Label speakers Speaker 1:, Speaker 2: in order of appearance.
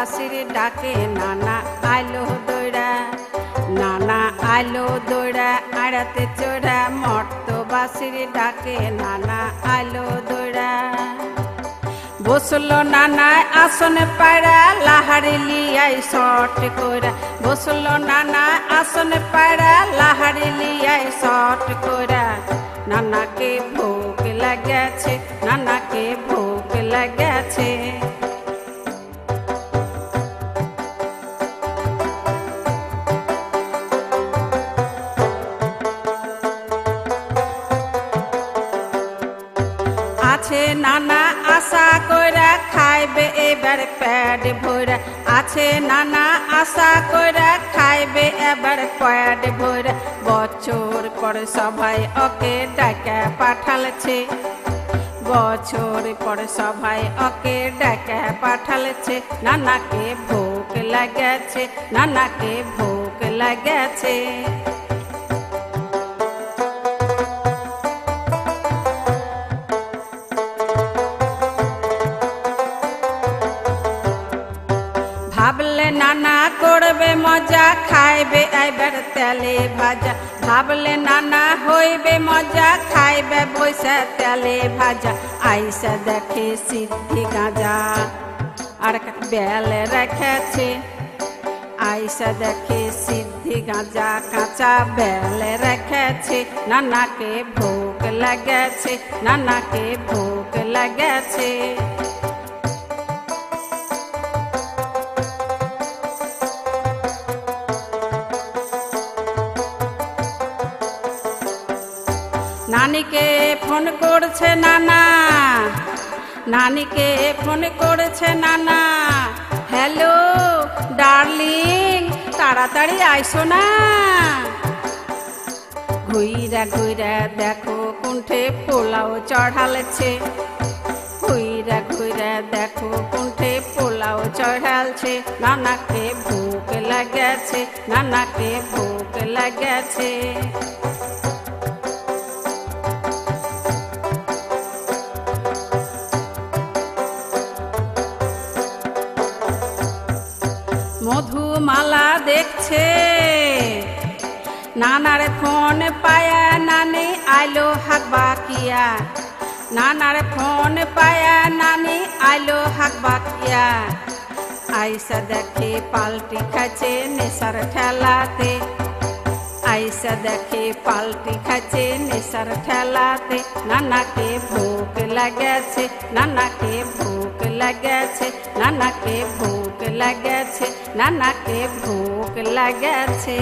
Speaker 1: বাসির ডাকে নানা আলো দৌড়া, নানা আলো দৌড়া আড়াতে চোরা, মর্ত বাসির ডাকে নানা আলো দৌড়া। বসলো নানা আসন পাড়া, লাহারি লিয়াই শর্ট করা, বসলো নানা আসন পাড়া, লাহারি লিয়াই শর্ট করা। নানাকে ভোগ লাগেছে, নানাকে ভোগ লাগেছে। আছে নানা আশা কইরা, খাইবে এবার পেট ভরা, আছে নানা আশা কইরা, খাইবে এবার পেট ভরা। বছর পর সবাই ওকে ডাকা পাঠালছে, বছর পর সবাই ওকে ডাকা পাঠালছে। নানাকে ভোগ লাগেছে, নানাকে ভোগ লাগেছে। ভাবলে নানা করবে মজা, খাইবে এবার তেলে ভাজা, ভাবলে নানা হইবে মজা, খাইবে বৈশা তেলে ভাজা। আইসা দেখে সিদ্ধি গাঁজা আর বেলে রেখেছে, আইসা দেখে সিদ্ধি গাঁজা কাঁচা বেলে রেখেছে। নানাকে ভোগ লাগেছে, নানাকে ভোগ লাগেছে। নানিকে ফোন করছে নানা, নানিকে ফোন করেছে নানা, হ্যালো ডার্লিং তাড়াতাড়ি আইসো না। ঘুইরা ঘুইরা দেখো কুণ্ঠে পোলাও চড়ালছে, ঘুইরা ঘুইরা দেখো কুণ্ঠে পোলাও চড়ালছে। নানাকে ভোগ লাগেছে, নানাকে ভোগ লাগেছে। মধুমালা দেখছে নানার ফোন পায়া, নানি আইলো হাকবা কিয়া, নানার ফোন পায়া, নানি আইলো হাকবা কিয়া। আইসা দেখে পাল্টি খাচ্ছে নেশার ঠেলাতে, আইসা দেখে পাল্টি খাচ্ছে নেশার ঠেলাতে। নানাকে ভোগ লাগেছে, নানাকে ভোগ লাগেছে, নানাকে ভোগ লাগেছে, নানাকে ভোগ লাগেছে।